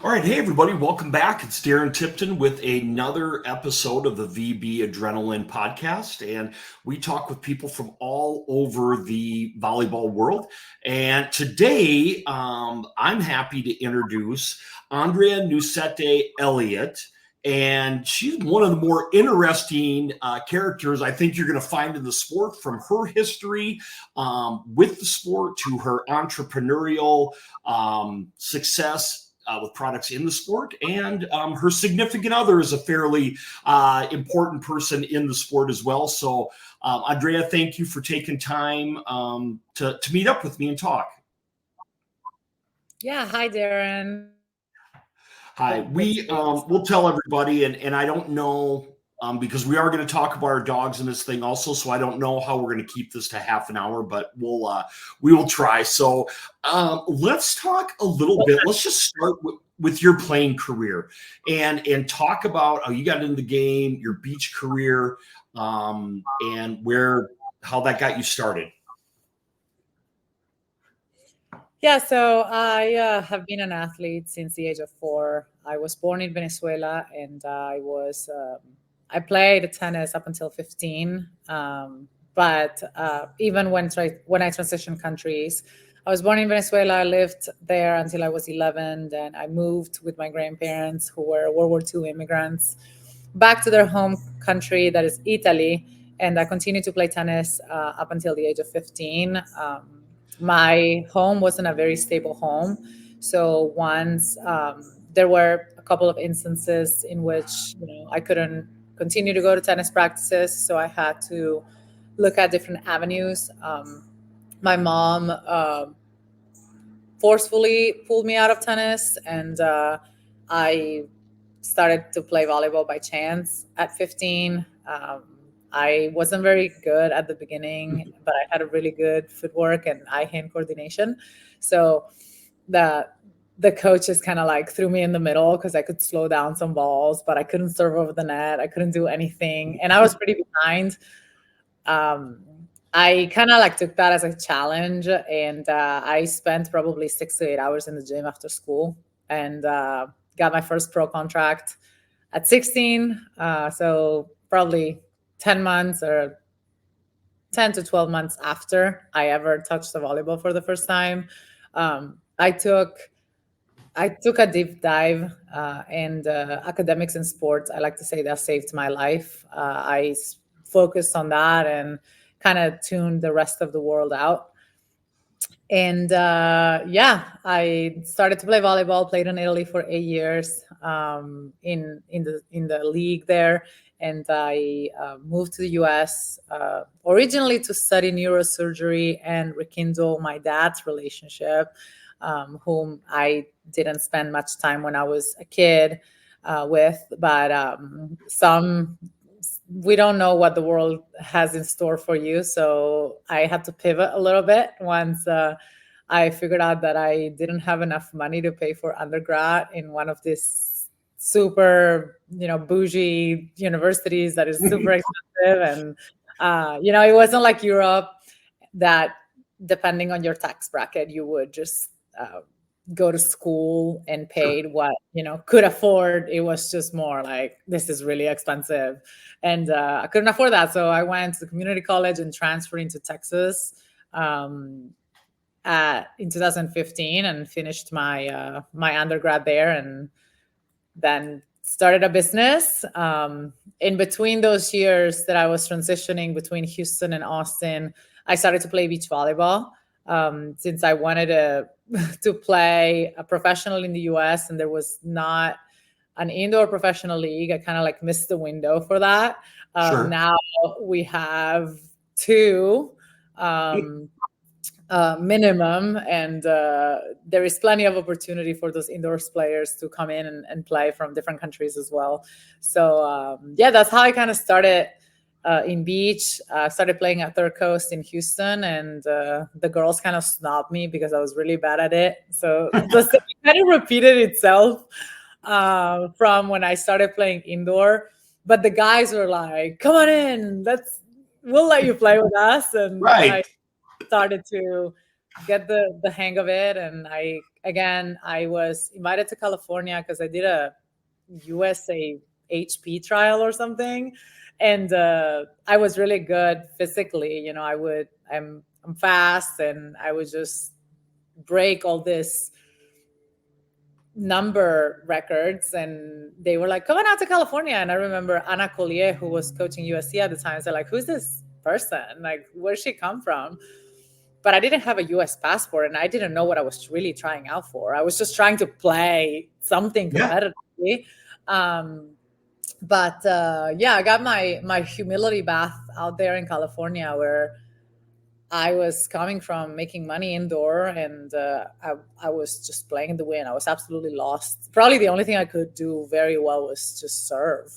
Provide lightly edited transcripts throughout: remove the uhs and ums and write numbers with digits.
All right, hey everybody, welcome back. It's Darren Tipton with another episode of the VBAdrenaline podcast, and we talk with people from all over the volleyball world. And today, I'm happy to introduce Andrea Nucete-Elliot, and she's one of the more interesting characters I think you're going to find in the sport, from her history with the sport to her entrepreneurial success with products in the sport, and her significant other is a fairly important person in the sport as well. So, Andrea, thank you for taking time to meet up with me and talk. Yeah, hi, Darren. Hi, we'll tell everybody, and I don't know. Because we are going to talk about our dogs in this thing also, so I don't know how we're going to keep this to half an hour, but we will try. So let's talk a little bit. Let's just start with your playing career and talk about how you got into the game, your beach career, and how that got you started. Yeah, so I have been an athlete since the age of 4. I was born in Venezuela, and I played tennis up until 15. But even when I transitioned countries, I was born in Venezuela. I lived there until I was 11. Then I moved with my grandparents, who were World War II immigrants, back to their home country, that is Italy. And I continued to play tennis up until the age of 15. My home wasn't a very stable home. So once there were a couple of instances in which I couldn't continue to go to tennis practices, so I had to look at different avenues. My mom forcefully pulled me out of tennis, and I started to play volleyball by chance at 15. I wasn't very good at the beginning, but I had a really good footwork and eye-hand coordination. So the coaches kind of like threw me in the middle because I could slow down some balls, but I couldn't serve over the net. I couldn't do anything, and I was pretty behind. I kind of like took that as a challenge, and I spent probably 6 to 8 hours in the gym after school, and got my first pro contract at 16. So probably 10 months or 10 to 12 months after I ever touched the volleyball for the first time. I took a deep dive in academics and sports. I like to say that saved my life. I focused on that and kind of tuned the rest of the world out. And I started to play volleyball. Played in Italy for 8 years in the league there, and I moved to the U.S. Originally to study neurosurgery and rekindle my dad's relationship, whom I didn't spend much time when I was a kid with. But we don't know what the world has in store for you. So I had to pivot a little bit once I figured out that I didn't have enough money to pay for undergrad in one of these super, bougie universities that is super expensive. And, it wasn't like Europe that, depending on your tax bracket, you would just go to school and paid what could afford. It was just more like, this is really expensive, and I couldn't afford that. So I went to the community college and transferred into Texas in 2015, and finished my undergrad there, and then started a business. In between those years that I was transitioning between Houston and Austin, I started to play beach volleyball. Since I wanted to play a professional in the US, and there was not an indoor professional league, I kind of like missed the window for that. Sure. Now we have 2 minimum, and there is plenty of opportunity for those indoors players to come in and play from different countries as well. So that's how I kind of started in beach. Started playing at Third Coast in Houston, and the girls kind of snubbed me because I was really bad at it. So it kind of repeated itself from when I started playing indoor. But the guys were like, "Come on in, we'll let you play with us." And Right. I started to get the hang of it, and I again, I was invited to California because I did a USA HP trial or something, and I was really good physically. I'm fast, and I would just break all this number records, and they were like, come on out to California. And I remember Anna Collier, who was coaching USC at the time, said like, who's this person, like where'd she come from? But I didn't have a US passport, and I didn't know what I was really trying out for. I was just trying to play something competitively. Yeah, I got my humility bath out there in California, where I was coming from making money indoor, and I was just playing in the wind. I was absolutely lost. Probably the only thing I could do very well was just serve.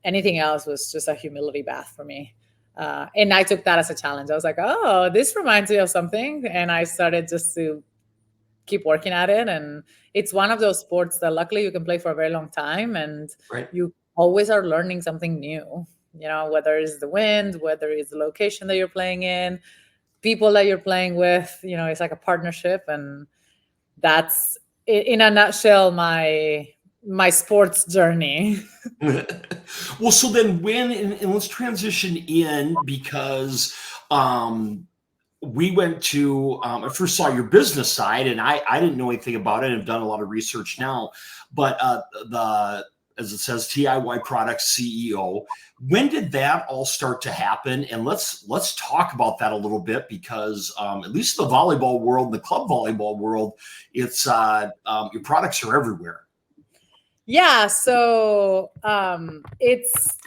Anything else was just a humility bath for me. And I took that as a challenge. I was like, oh, this reminds me of something. And I started just to keep working at it. And it's one of those sports that luckily you can play for a very long time, and Right. you always are learning something new, whether it's the wind, whether it's the location that you're playing in, people that you're playing with, it's like a partnership. And that's in a nutshell my sports journey. Well, so then and let's transition in, because we went to, I first saw your business side, and I didn't know anything about it. I've done a lot of research now, but as it says, TIY Products CEO. When did that all start to happen? And let's talk about that a little bit, because at least the volleyball world, the club volleyball world, it's your products are everywhere. Yeah, so it's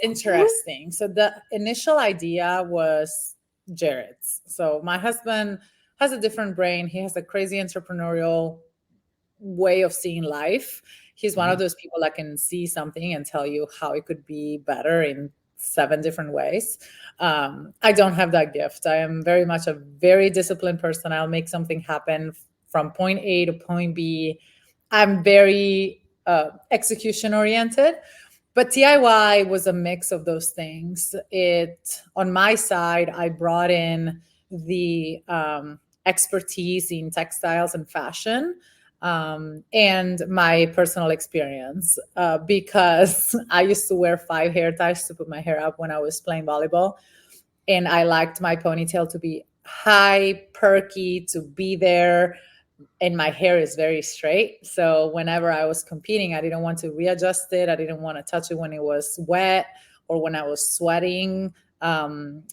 interesting. So the initial idea was Jared's. So my husband has a different brain. He has a crazy entrepreneurial way of seeing life. He's one of those people that can see something and tell you how it could be better in 7 different ways. I don't have that gift. I am very much a very disciplined person. I'll make something happen from point A to point B. I'm very execution oriented. But DIY was a mix of those things. On my side, I brought in the expertise in textiles and fashion, and my personal experience, because I used to wear 5 hair ties to put my hair up when I was playing volleyball. And I liked my ponytail to be high, perky, to be there. And my hair is very straight. So whenever I was competing, I didn't want to readjust it. I didn't want to touch it when it was wet or when I was sweating. And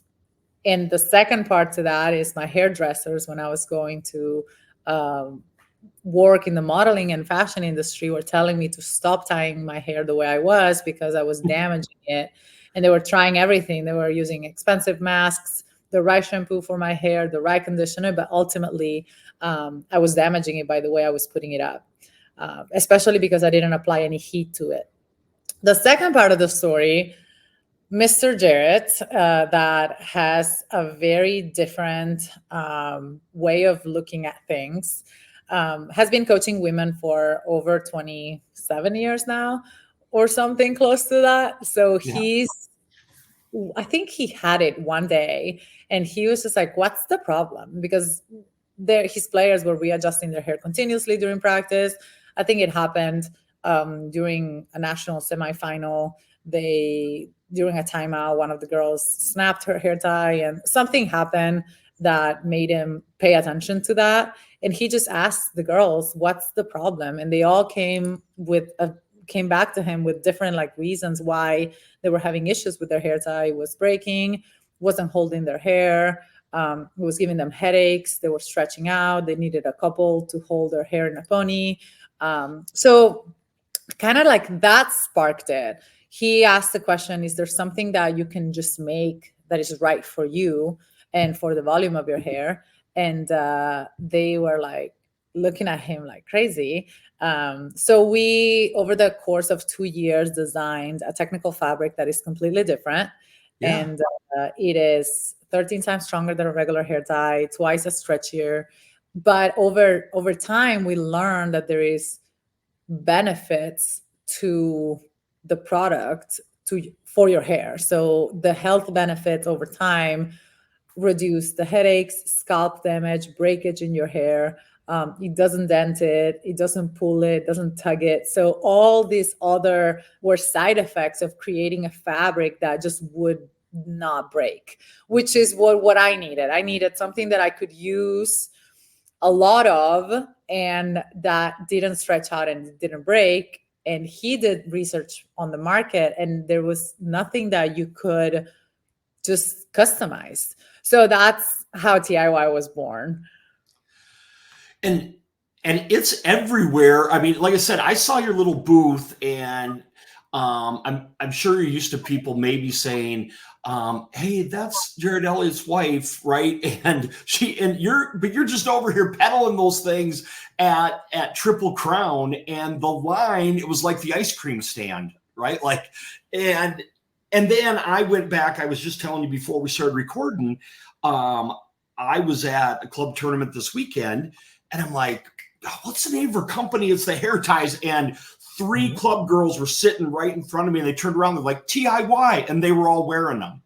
the second part to that is my hairdressers, when I was going to work in the modeling and fashion industry, were telling me to stop tying my hair the way I was, because I was damaging it. And they were trying everything. They were using expensive masks, the right shampoo for my hair, the right conditioner, but ultimately I was damaging it by the way I was putting it up, especially because I didn't apply any heat to it. The second part of the story, Mr. Jarrett, that has a very different way of looking at things, has been coaching women for over 27 years now, or something close to that. So I think he had it one day, and he was just like, what's the problem? Because his players were readjusting their hair continuously during practice. I think it happened during a national semifinal. During a timeout, one of the girls snapped her hair tie, and something happened that made him pay attention to that. And he just asked the girls, what's the problem? And they all came back to him with different reasons why they were having issues with their hair tie. It was breaking, wasn't holding their hair. It was giving them headaches. They were stretching out. They needed a couple to hold their hair in a pony. So kind of that sparked it. He asked the question, is there something that you can just make that is right for you and for the volume of your hair? And they were looking at him like crazy. So we, over the course of 2 years, designed a technical fabric that is completely different. Yeah. And it is 13 times stronger than a regular hair tie, twice as stretchier. But over time, we learned that there is benefits to the product for your hair. So the health benefits over time reduce the headaches, scalp damage, breakage in your hair. It doesn't dent it, it doesn't pull it, doesn't tug it. So all these other were side effects of creating a fabric that just would not break, which is what I needed. I needed something that I could use a lot of and that didn't stretch out and didn't break. And he did research on the market, and there was nothing that you could just customize. So that's how TIY was born. and and it's everywhere. I mean, like I said, I saw your little booth, and I'm sure you're used to people maybe saying, "Hey, that's Jared Elliott's wife, right?" And you're just over here peddling those things at Triple Crown, and the line, it was like the ice cream stand, right? Like, and and then I went back. I was just telling you before we started recording. Um, I was at a club tournament this weekend, and I'm like, what's the name of her company? It's the hair ties. And three club girls were sitting right in front of me, and they turned around. They're like, TIY. And they were all wearing them.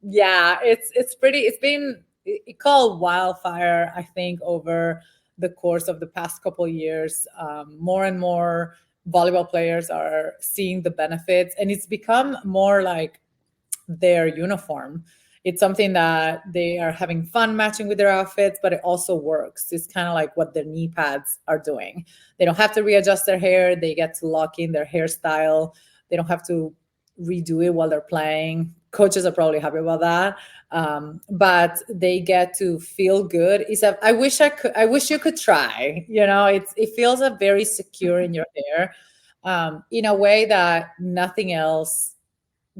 Yeah, it's pretty, it's been it called wildfire, I think, over the course of the past couple of years. More and more volleyball players are seeing the benefits, and it's become more like their uniform. It's something that they are having fun matching with their outfits, but it also works. It's kind of like what their knee pads are doing. They don't have to readjust their hair. They get to lock in their hairstyle. They don't have to redo it while they're playing. Coaches are probably happy about that. But they get to feel good. I wish I could. I wish you could try. It feels very secure in your hair, in a way that nothing else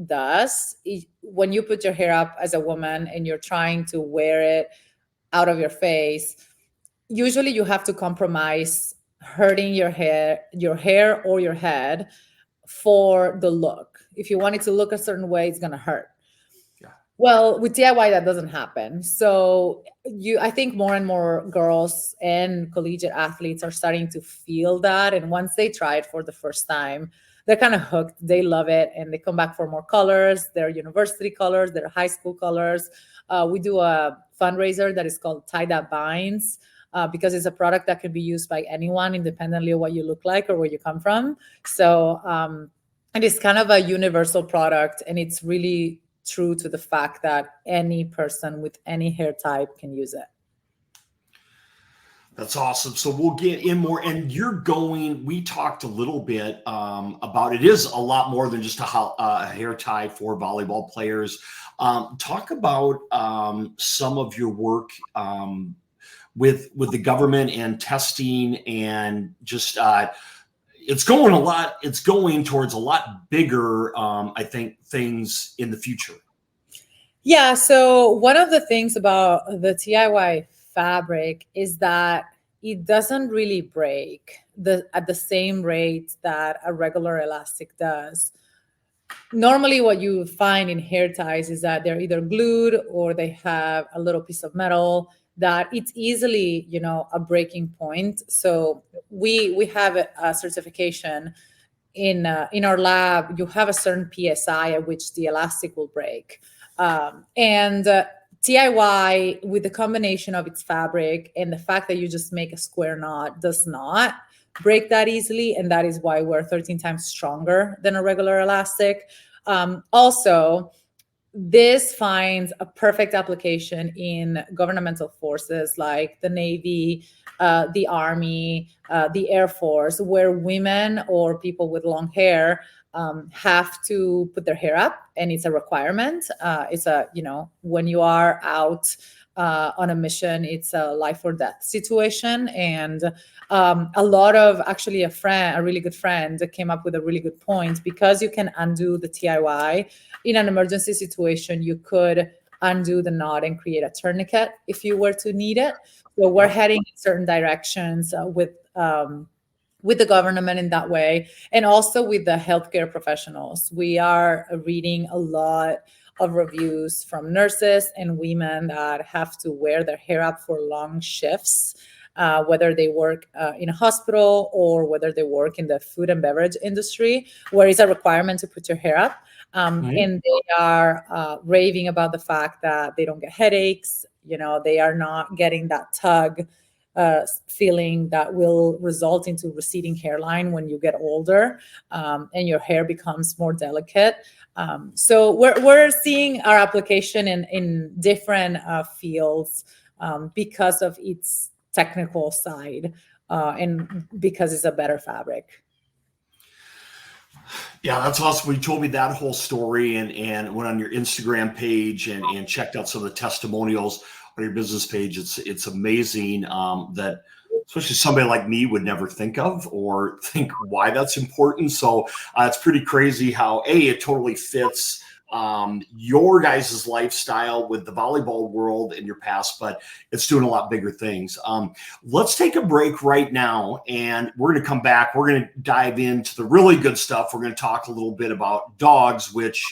does. When you put your hair up as a woman and you're trying to wear it out of your face, usually you have to compromise hurting your hair or your head for the look. If you want it to look a certain way, it's going to hurt. Yeah. Well, with DIY, that doesn't happen. So I think more and more girls and collegiate athletes are starting to feel that. And once they try it for the first time, they're kind of hooked. They love it. And they come back for more colors, their university colors, their high school colors. We do a fundraiser that is called Tie That Binds, because it's a product that can be used by anyone, independently of what you look like or where you come from. So it is kind of a universal product, and it's really true to the fact that any person with any hair type can use it. That's awesome. So we'll get in more, and we talked a little bit about, it is a lot more than just a hair tie for volleyball players. Talk about some of your work with the government and testing, and just it's going towards a lot bigger, I think, things in the future. Yeah. So one of the things about the TIY fabric is that it doesn't really break at the same rate that a regular elastic does. Normally, what you find in hair ties is that they're either glued or they have a little piece of metal that it's easily, a breaking point. So we have a certification in our lab. You have a certain PSI at which the elastic will break. And TIY, with the combination of its fabric and the fact that you just make a square knot, does not break that easily. And that is why we're 13 times stronger than a regular elastic. Also, this finds a perfect application in governmental forces like the Navy, the Army, the Air Force, where women or people with long hair have to put their hair up, and it's a requirement. When you are out on a mission, it's a life or death situation. And a lot of, actually, a really good friend came up with a really good point, because you can undo the TIY in an emergency situation. You could undo the knot and create a tourniquet if you were to need it. So we're heading in certain directions with the government in that way, and also with the healthcare professionals. We are reading a lot of reviews from nurses and women that have to wear their hair up for long shifts, whether they work in a hospital or whether they work in the food and beverage industry, where it's a requirement to put your hair up. And they are raving about the fact that they don't get headaches. They are not getting that tug feeling that will result into receding hairline when you get older, and your hair becomes more delicate. So we're seeing our application in different fields because of its technical side, and because it's a better fabric. Yeah, that's awesome. You told me that whole story and went on your Instagram page and checked out some of the testimonials on your business page. It's amazing that especially somebody like me would never think of or think why that's important. So it's pretty crazy how it totally fits your guys' lifestyle with the volleyball world in your past, but it's doing a lot bigger things. Let's take a break right now, and we're going to come back. We're going to dive into the really good stuff. We're going to talk a little bit about dogs, which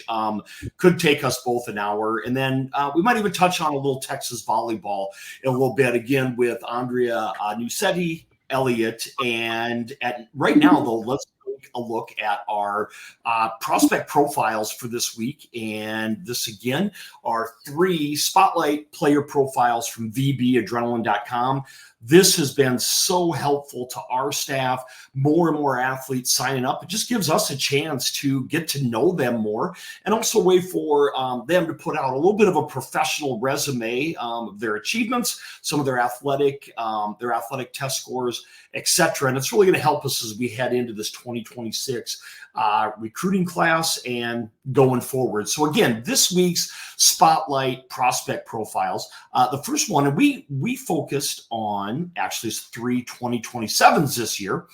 could take us both an hour. And then we might even touch on a little Texas volleyball in a little bit, again, with Andrea Nucete-Elliot. And right now, though, let's take a look at our prospect profiles for this week. And this, again, are 3 spotlight player profiles from VBAdrenaline.com. This has been so helpful to our staff, more and more athletes signing up. It just gives us a chance to get to know them more, and also a way for them to put out a little bit of a professional resume of their achievements, some of their athletic test scores, etc. And it's really going to help us as we head into this 2026 recruiting class and going forward. So again, this week's spotlight prospect profiles. The first one, and we focused on actually 3 2027s this year.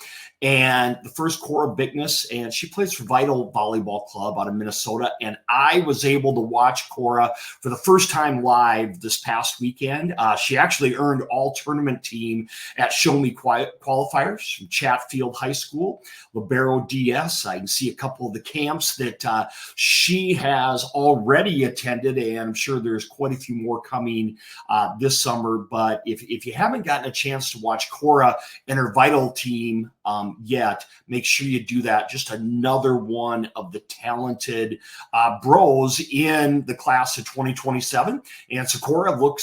And the first, Cora Bickness, and she plays for Vital Volleyball Club out of Minnesota. And I was able to watch Cora for the first time live this past weekend. She actually earned all tournament team at Show Me qualifiers from Chatfield High School, Libero DS. I can see a couple of the camps that she has already attended, and I'm sure there's quite a few more coming this summer. But if you haven't gotten a chance to watch Cora and her Vital team yet, make sure you do that. Just another one of the talented bros in the class of 2027. And so Cora, look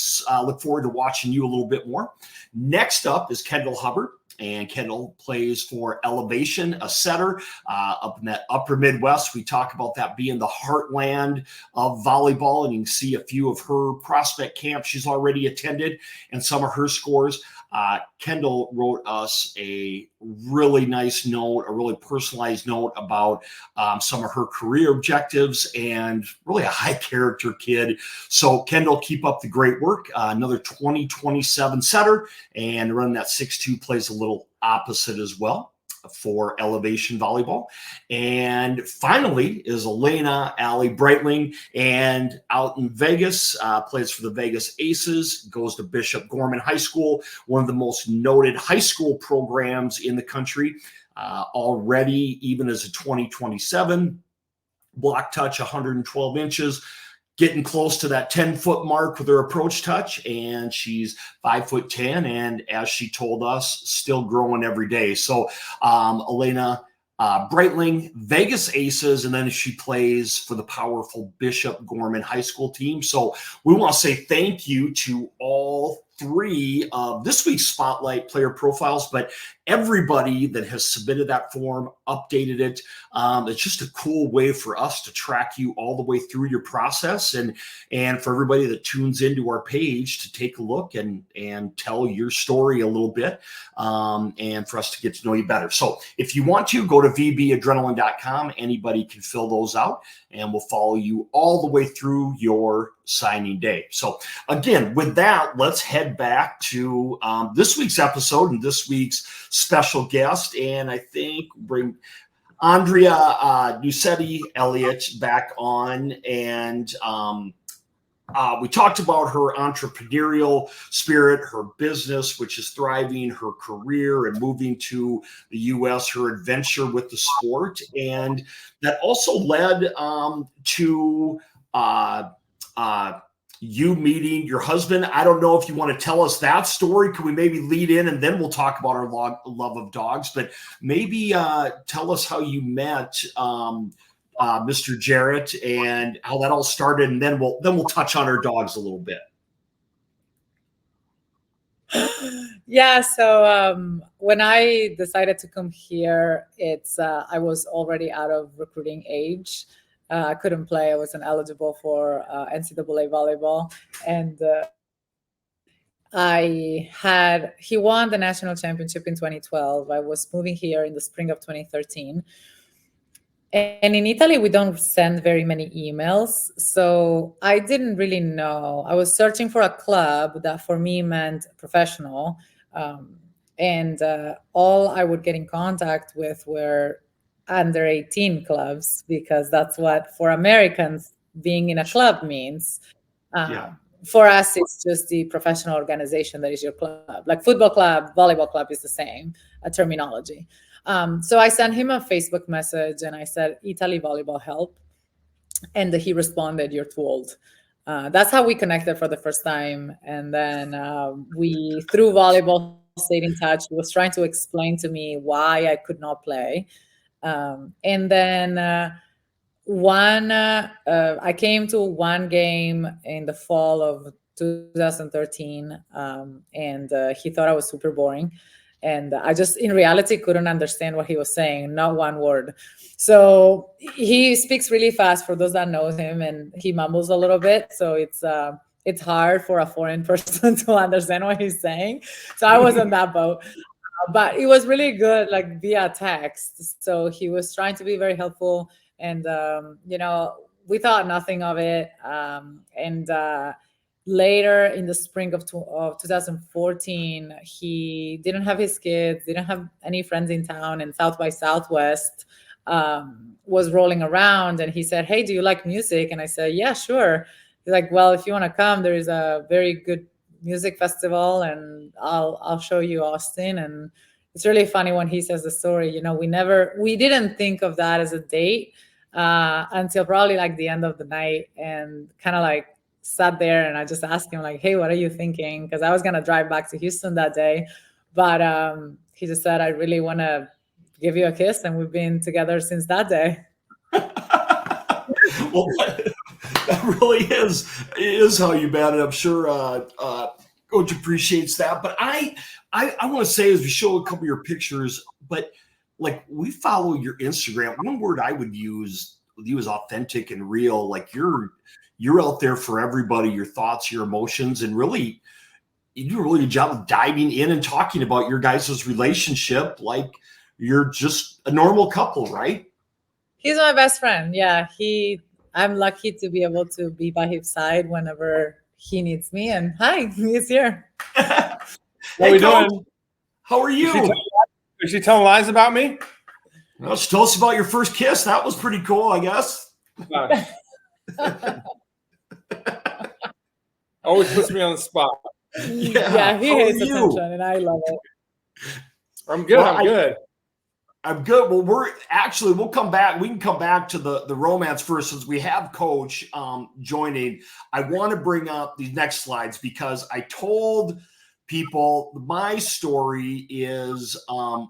forward to watching you a little bit more. Next up is Kendall Hubbard. And Kendall plays for Elevation, a setter up in that upper Midwest. We talk about that being the heartland of volleyball, and you can see a few of her prospect camps she's already attended and some of her scores. Kendall wrote us a really nice note, a really personalized note about some of her career objectives, and really a high character kid. So Kendall, keep up the great work. Another 2027 setter, and running that 6'2", plays a little opposite as well for Elevation Volleyball. And finally is Elena Allie Breitling, and out in Vegas, plays for the Vegas Aces, goes to Bishop Gorman High School, one of the most noted high school programs in the country. Already, even as a 2027, block touch 112 inches, getting close to that 10-foot mark with her approach touch, and she's 5'10", and as she told us, still growing every day. So Elena Breitling, Vegas Aces, and then she plays for the powerful Bishop Gorman High School team. So we want to say thank you to all 3 of this week's Spotlight player profiles, but everybody that has submitted that form, updated it. It's just a cool way for us to track you all the way through your process, and for everybody that tunes into our page to take a look and tell your story a little bit, and for us to get to know you better. So if you want to, go to VBAdrenaline.com. Anybody can fill those out, and we'll follow you all the way through your signing day. So again, with that, let's head back to this week's episode and this week's special guest. And I think bring Andrea Nucete-Elliot back on. And we talked about her entrepreneurial spirit, her business, which is thriving, her career and moving to the U.S., her adventure with the sport. And that also led to you meeting your husband. I don't know if you want to tell us that story. Can we maybe lead in, and then we'll talk about our love of dogs, but maybe tell us how you met Mr. Jarrett and how that all started, and then we'll touch on our dogs a little bit. Yeah, so when I decided to come here, I was already out of recruiting age. I couldn't play. I wasn't eligible for NCAA volleyball, and he won the national championship in 2012. I was moving here in the spring of 2013. And in Italy, we don't send very many emails. So I didn't really know. I was searching for a club that for me meant professional. And all I would get in contact with were under 18 clubs, because that's what for Americans being in a club means. Yeah. For us, it's just the professional organization that is your club. Like football club, volleyball club is the same terminology. So I sent him a Facebook message and I said, Italy volleyball help. And he responded, you're too old. That's how we connected for the first time. And then we, through volleyball, stayed in touch. He was trying to explain to me why I could not play. And then I came to one game in the fall of 2013, and he thought I was super boring. And I just, in reality, couldn't understand what he was saying, not one word. So he speaks really fast for those that knows him, and he mumbles a little bit. So it's hard for a foreign person to understand what he's saying. So I was on that boat. But it was really good, like via text. So he was trying to be very helpful. And, we thought nothing of it. And later in the spring of 2014, he didn't have his kids, didn't have any friends in town, and South by Southwest was rolling around. And he said, hey, do you like music? And I said, yeah, sure. He's like, well, if you want to come, there is a very good music festival, and I'll show you Austin. And it's really funny when he says the story. We didn't think of that as a date until probably like the end of the night, and kind of like sat there, and I just asked him like, hey, what are you thinking? Because I was gonna drive back to Houston that day, but he just said, I really want to give you a kiss, and we've been together since that day. Well, that really is how you met it. I'm sure Coach appreciates that. But I want to say, as we show a couple of your pictures, but like we follow your Instagram. One word I would use with you is authentic and real. Like you're out there for everybody, your thoughts, your emotions, and really you do a really good job of diving in and talking about your guys' relationship like you're just a normal couple, right? He's my best friend. Yeah, I'm lucky to be able to be by his side whenever he needs me. And hi, he's here. What are we doing? How are you? Is she telling lies about me? Well, she told us about your first kiss. That was pretty cool, I guess. Always puts me on the spot. Yeah, he hates attention, and I love it. I'm good. I'm good. I'm good. Well, we'll come back. We can come back to the romance first, since we have Coach joining. I want to bring up these next slides because I told people my story is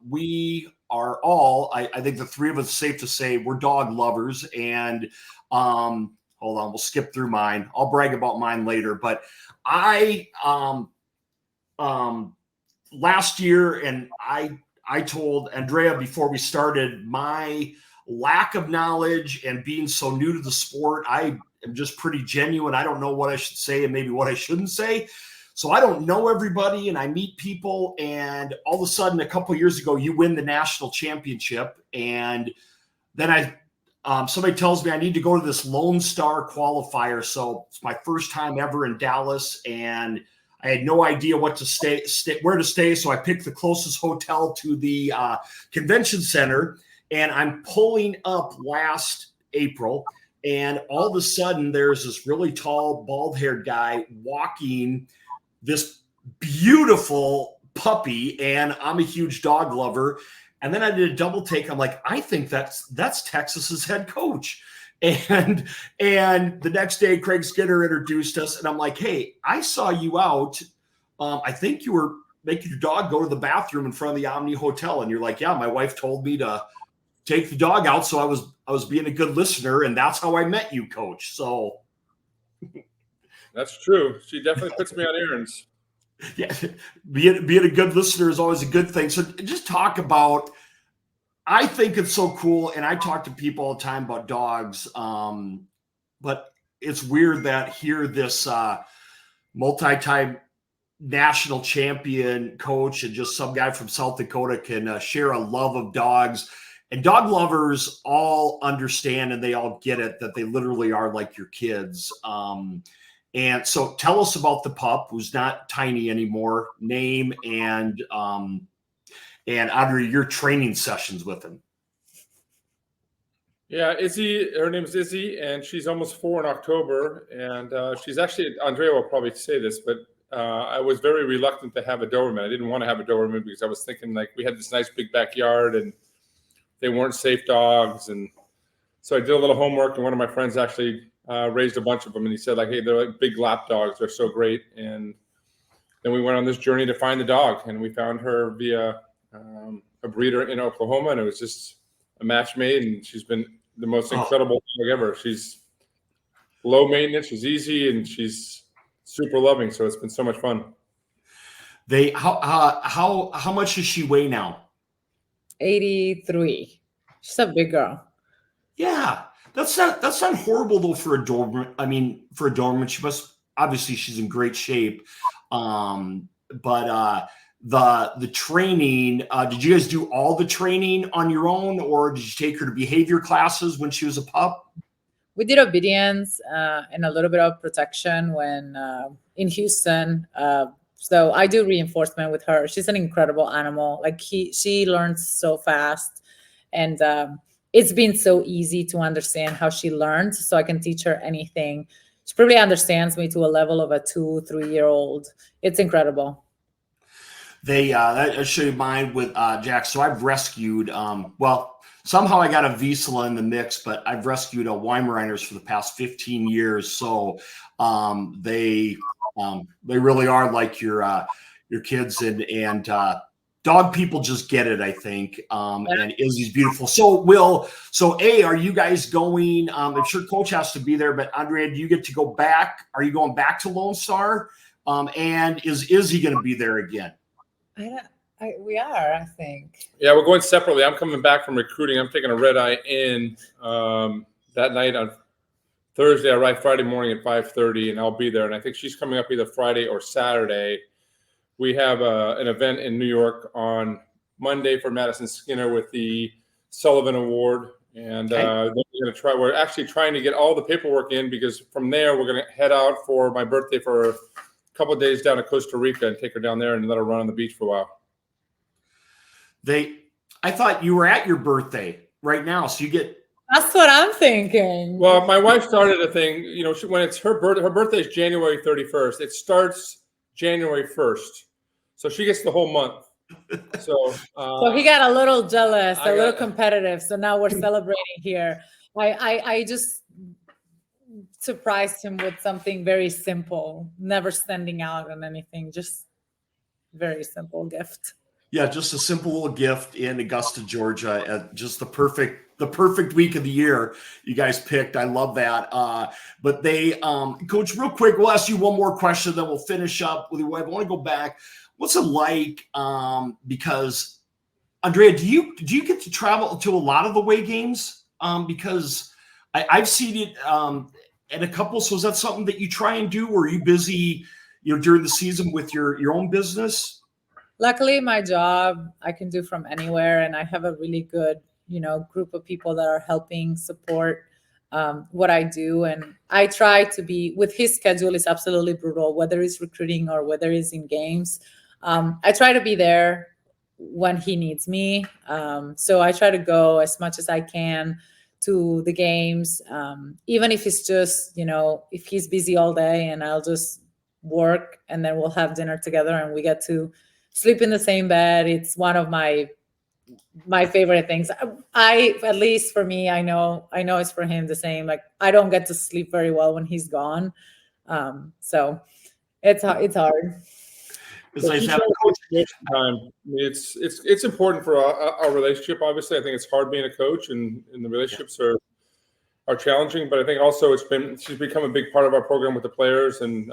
we are all, I think the three of us, safe to say, we're dog lovers. And hold on, we'll skip through mine. I'll brag about mine later. But I last year, and I told Andrea before we started my lack of knowledge and being so new to the sport. I am just pretty genuine. I don't know what I should say and maybe what I shouldn't say. So I don't know everybody, and I meet people, and all of a sudden a couple of years ago, you win the national championship. And then somebody tells me I need to go to this Lone Star qualifier. So it's my first time ever in Dallas, and I had no idea what to where to stay. So I picked the closest hotel to the convention center, and I'm pulling up last April, and all of a sudden there's this really tall, bald-haired guy walking this beautiful puppy, and I'm a huge dog lover. And then I did a double take. I'm like, I think that's Texas's head coach. And the next day, Craig Skinner introduced us, and I'm like, hey, I saw you out. I think you were making your dog go to the bathroom in front of the Omni Hotel. And you're like, yeah, my wife told me to take the dog out. So I was being a good listener, and that's how I met you, Coach. So that's true. She definitely puts me on errands. Yeah, being a good listener is always a good thing. So just talk about. I think it's so cool, and I talk to people all the time about dogs. But it's weird that here this multi-time national champion coach and just some guy from South Dakota can share a love of dogs. And dog lovers all understand and they all get it that they literally are like your kids. And so tell us about the pup who's not tiny anymore, name and Andrea, your training sessions with him. Yeah, Izzy, her name's Izzy, and she's almost 4 in October. And she's actually, Andrea will probably say this, but I was very reluctant to have a Doberman. I didn't want to have a Doberman because I was thinking like we had this nice big backyard and they weren't safe dogs. And so I did a little homework, and one of my friends actually raised a bunch of them. And he said like, hey, they're like big lap dogs. They're so great. And then we went on this journey to find the dog, and we found her via a breeder in Oklahoma. And it was just a match made, and she's been the most incredible dog ever. She's low maintenance, she's easy, and she's super loving. So it's been so much fun. How much does she weigh now? 83. She's a big girl. Yeah, that's not horrible though for a Doberman. I mean, for a Doberman, she's in great shape. But the training, did you guys do all the training on your own, or did you take her to behavior classes when she was a pup? We did obedience and a little bit of protection when in Houston. So I do reinforcement with her. She's an incredible animal. Like she learns so fast, and it's been so easy to understand how she learns. So I can teach her anything. She probably understands me to a level of a 2-3-year-old. It's incredible. I'll show you mine with Jack. So I've rescued, somehow I got a Wiesel in the mix, but I've rescued a Weimaraners for the past 15 years. So they really are like your kids, and dog people just get it, I think. And Izzy's beautiful. So are you guys going? I'm sure Coach has to be there, but Andrea, do you get to go back? Are you going back to Lone Star? And is Izzy going to be there again? We are, I think. Yeah, we're going separately. I'm coming back from recruiting. I'm taking a red eye in that night on Thursday. I arrive Friday morning at 5:30, and I'll be there. And I think she's coming up either Friday or Saturday. We have an event in New York on Monday for Madison Skinner with the Sullivan Award. And we're actually trying to get all the paperwork in, because from there we're going to head out for my birthday for a couple of days down to Costa Rica and take her down there and let her run on the beach for a while. I thought you were at your birthday right now, so you get. That's what I'm thinking. Well, my wife started a thing. You know, when it's her birthday is January 31st. It starts January 1st, so she gets the whole month. So he got a little jealous, a little competitive. So now we're celebrating here. I just surprised him with something very simple, never standing out on anything, just very simple gift. Yeah, just a simple little gift in Augusta, Georgia. Just the perfect week of the year you guys picked. I love that. But Coach, real quick, we'll ask you one more question, then we'll finish up with your wife. I want to go back. What's it like? Because Andrea, do you get to travel to a lot of the away games? Because I've seen it at a couple. So is that something that you try and do, or are you busy, during the season with your own business? Luckily, my job I can do from anywhere, and I have a really good, group of people that are helping support what I do. And I try to be, with his schedule is absolutely brutal, whether it's recruiting or whether it's in games. I try to be there when he needs me. So I try to go as much as I can to the games, even if it's just, if he's busy all day and I'll just work, and then we'll have dinner together and we get to sleep in the same bed. It's one of my favorite things. At least for me, I know it's for him the same. Like, I don't get to sleep very well when he's gone. So it's hard. It's like time. It's important for our relationship. Obviously, I think it's hard being a coach, and the relationships are challenging. But I think also she's become a big part of our program with the players, and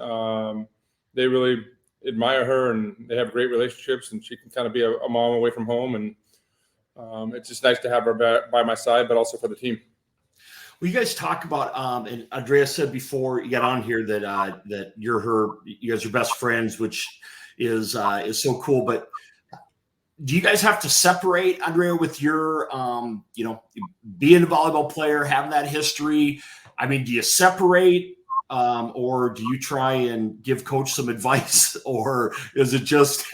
they really admire her, and they have great relationships, and she can kind of be a mom away from home. And it's just nice to have her by my side, but also for the team. Well, you guys talk about, and Andrea said before you got on here that that you guys are best friends, which is so cool. But do you guys have to separate, Andrea, with your, being a volleyball player, having that history? I mean, do you separate, or do you try and give coach some advice, or is it just?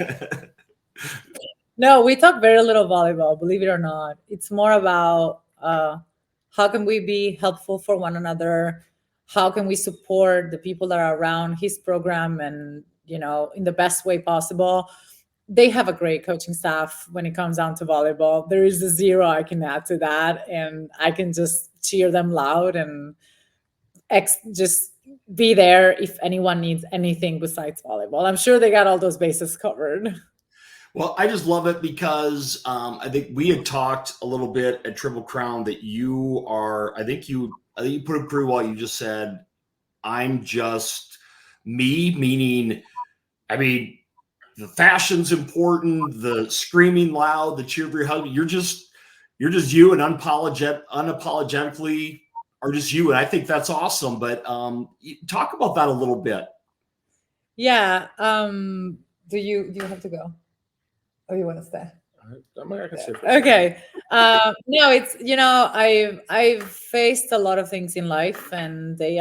No, we talk very little volleyball, believe it or not. It's more about how can we be helpful for one another? How can we support the people that are around his program and, in the best way possible? They have a great coaching staff when it comes down to volleyball. There is a zero I can add to that. And I can just cheer them loud and just be there if anyone needs anything besides volleyball. I'm sure they got all those bases covered. Well, I just love it because I think we had talked a little bit at Triple Crown that you are, I think you put it pretty well. You just said, I'm just me, meaning, I mean, the fashion's important, the screaming loud, the cheer for your husband. You're just you, and unapologetically are just you. And I think that's awesome. But talk about that a little bit. Yeah. Do you have to go? Oh, you want to stay? I can say. Okay. No, it's, I've faced a lot of things in life, and they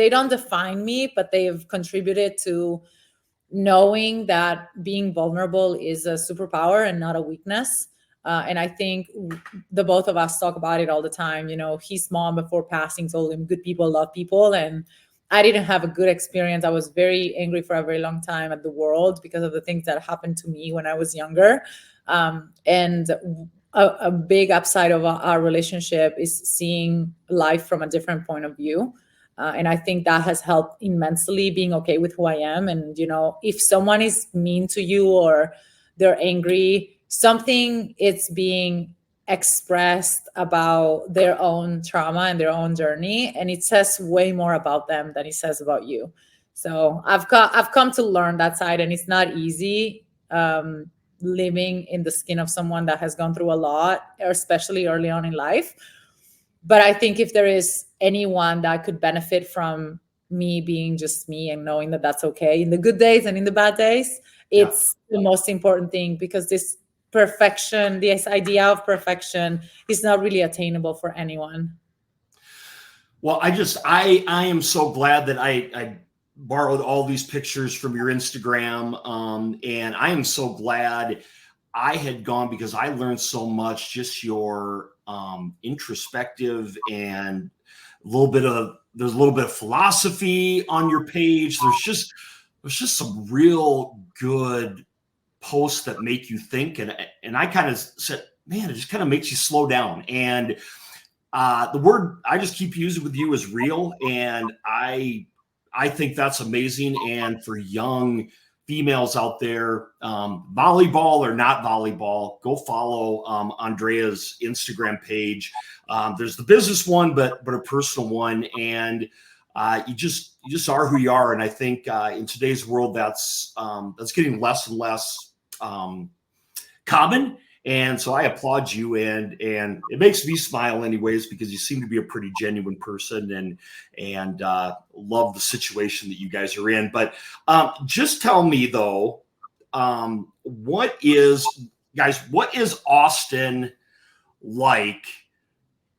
don't define me, but they've contributed to knowing that being vulnerable is a superpower and not a weakness. And I think the both of us talk about it all the time. His mom before passing told him good people love people. And I didn't have a good experience. I was very angry for a very long time at the world because of the things that happened to me when I was younger. And a big upside of our relationship is seeing life from a different point of view. And I think that has helped immensely, being okay with who I am. And, if someone is mean to you or they're angry, something it's being expressed about their own trauma and their own journey. And it says way more about them than it says about you. So I've come to learn that side, and it's not easy living in the skin of someone that has gone through a lot, especially early on in life. But I think if there is anyone that could benefit from me being just me and knowing that that's okay in the good days and in the bad days, it's the most important thing, because this idea of perfection is not really attainable for anyone. Well, I am so glad that I borrowed all these pictures from your Instagram. And I am so glad I had gone, because I learned so much, just your introspective, and there's a little bit of philosophy on your page. There's just some real good posts that make you think. And I kind of said, man, it just kind of makes you slow down. And the word I just keep using with you is real. And I think that's amazing. And for young females out there, volleyball or not volleyball, go follow Andrea's Instagram page. There's the business one, but a personal one. And you just are who you are. And I think in today's world, that's getting less and less common. And so I applaud you, and it makes me smile anyways, because you seem to be a pretty genuine person, and love the situation that you guys are in. But just tell me though, what is Austin like?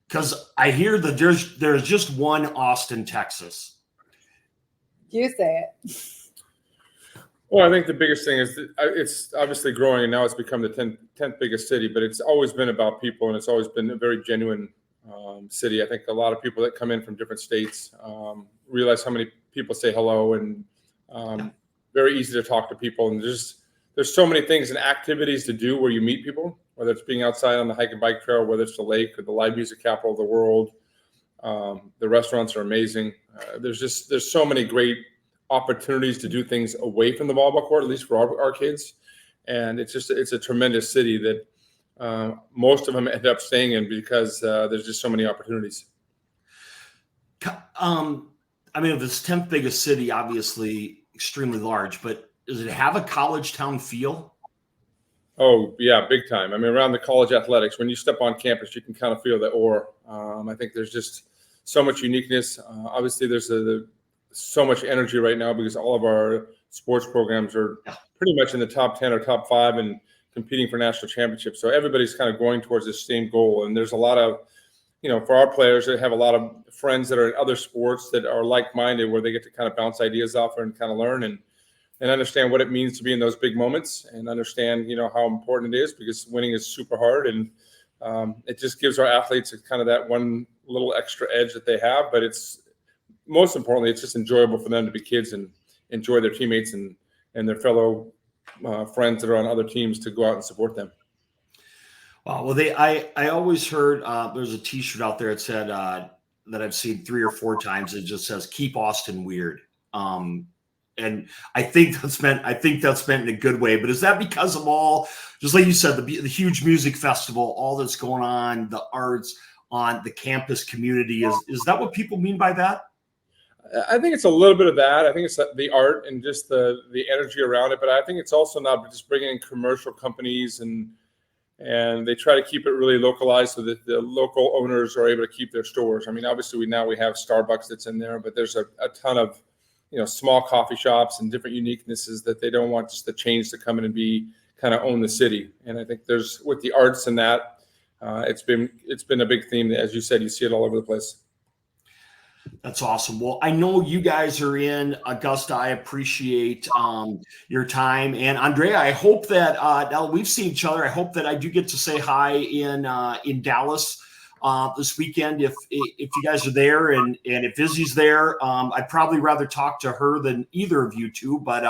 Because I hear that there's just one Austin, Texas. You say it. Well, I think the biggest thing is that it's obviously growing, and now it's become the 10th biggest city, but it's always been about people, and it's always been a very genuine city. I think a lot of people that come in from different states realize how many people say hello, and very easy to talk to people. And there's so many things and activities to do where you meet people, whether it's being outside on the hike and bike trail, whether it's the lake or the live music capital of the world. The restaurants are amazing. There's so many great opportunities to do things away from the volleyball court, at least for our kids. And it's a tremendous city that most of them end up staying in, because there's just so many opportunities. I mean, this 10th biggest city, obviously extremely large, but does it have a college town feel? Oh, yeah, big time. I mean, around the college athletics, when you step on campus, you can kind of feel the aura. I think there's just so much uniqueness. Obviously, there's so much energy right now because all of our sports programs are pretty much in the top 10 or top 5 and competing for national championships. So everybody's kind of going towards the same goal. And there's a lot of, for our players that have a lot of friends that are in other sports that are like-minded, where they get to kind of bounce ideas off and kind of learn and understand what it means to be in those big moments and understand, how important it is, because winning is super hard. And it just gives our athletes kind of that one little extra edge that they have. But it's most importantly, it's just enjoyable for them to be kids and enjoy their teammates and their fellow friends that are on other teams to go out and support them. Well, I always heard there's a T-shirt out there that said that I've seen 3 or 4 times. It just says "Keep Austin Weird," and I think that's meant in a good way. But is that because of all, just like you said, the huge music festival, all that's going on, the arts on the campus community? Is that what people mean by that? I think it's a little bit of that. I think it's the art and just the energy around it. But I think it's also not just bringing in commercial companies and they try to keep it really localized so that the local owners are able to keep their stores. I mean, obviously we have Starbucks that's in there, but there's a ton of, small coffee shops and different uniquenesses that they don't want just the chains to come in and be kind of own the city. And I think there's, with the arts and that, it's been a big theme. As you said, you see it all over the place. That's awesome. Well, I know you guys are in Augusta. I appreciate your time. And Andrea, I hope that now we've seen each other, I hope that I do get to say hi in Dallas this weekend if you guys are there and if Izzy's there. I'd probably rather talk to her than either of you two, but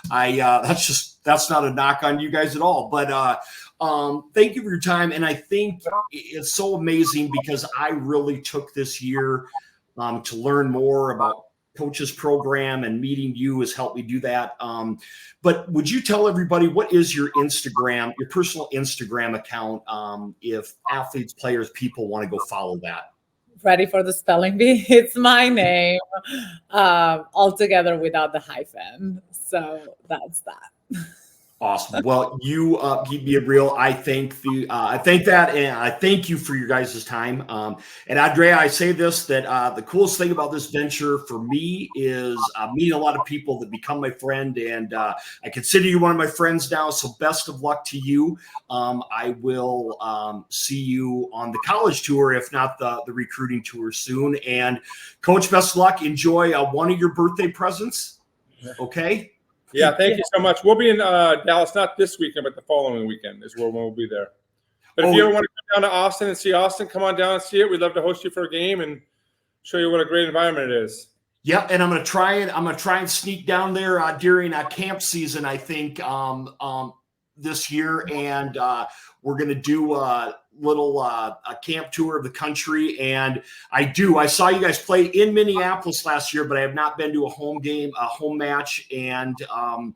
that's not a knock on you guys at all. But thank you for your time. And I think it's so amazing because I really took this year to learn more about Coach's program, and meeting you has helped me do that. But would you tell everybody, what is your personal Instagram account, if athletes, players, people want to go follow that? Ready for the spelling bee? It's my name, all together without the hyphen. So that's that. Awesome. Well, you keep me real. I thank that, and I thank you for your guys' time. And Andrea, I say this, that the coolest thing about this venture for me is meeting a lot of people that become my friend, and I consider you one of my friends now. So best of luck to you. I will see you on the college tour, if not the recruiting tour soon. And Coach, best of luck. Enjoy one of your birthday presents. Okay. Yeah, thank you so much. We'll be in Dallas, not this weekend, but the following weekend is where we'll be there. But if you ever want to come down to Austin and see Austin, come on down and see it. We'd love to host you for a game and show you what a great environment it is. Yeah, and I'm gonna try and sneak down there during camp season, I think, this year, and we're gonna do a little camp tour of the country. And I saw you guys play in Minneapolis last year, but I have not been to a home match. And I'm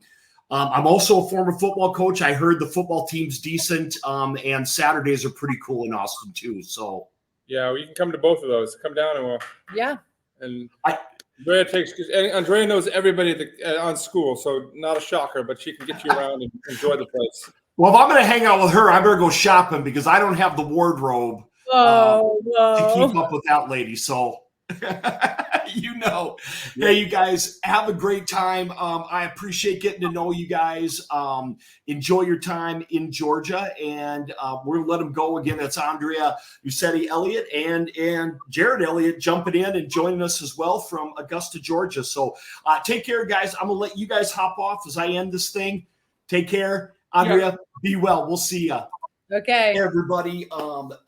also a former football coach. I heard the football team's decent, and Saturdays are pretty cool in Austin too. So yeah, well, you can come to both of those. Come down and Andrea knows everybody on school, so not a shocker, but she can get you around and enjoy the place. Well, if I'm going to hang out with her, I better go shopping because I don't have the wardrobe to keep up with that lady. So, Hey, you guys have a great time. I appreciate getting to know you guys. Enjoy your time in Georgia, and we're going to let them go again. That's Andrea Nucete-Elliot and Jared Elliott jumping in and joining us as well from Augusta, Georgia. So take care, guys. I'm going to let you guys hop off as I end this thing. Take care. Andrea, be well. We'll see you. Okay. Hey, everybody.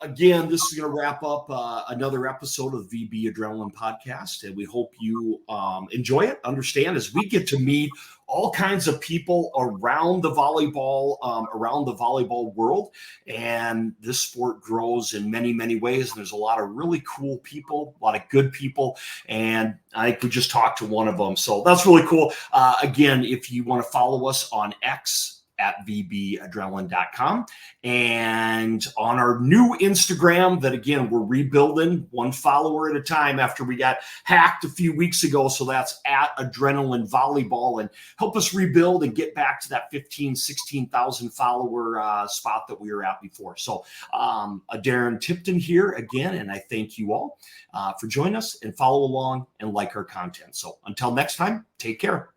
Again, this is going to wrap up another episode of the VBAdrenaline podcast, and we hope you enjoy it. Understand, as we get to meet all kinds of people around the volleyball world, and this sport grows in many, many ways. And there's a lot of really cool people, a lot of good people, and I think we just talked to one of them. So that's really cool. Again, if you want to follow us on X, at VBAdrenaline.com. And on our new Instagram that, again, we're rebuilding one follower at a time after we got hacked a few weeks ago. So that's at Adrenaline Volleyball, and help us rebuild and get back to that 16,000 follower spot that we were at before. So Darren Tipton here again, and I thank you all for joining us and follow along and like our content. So until next time, take care.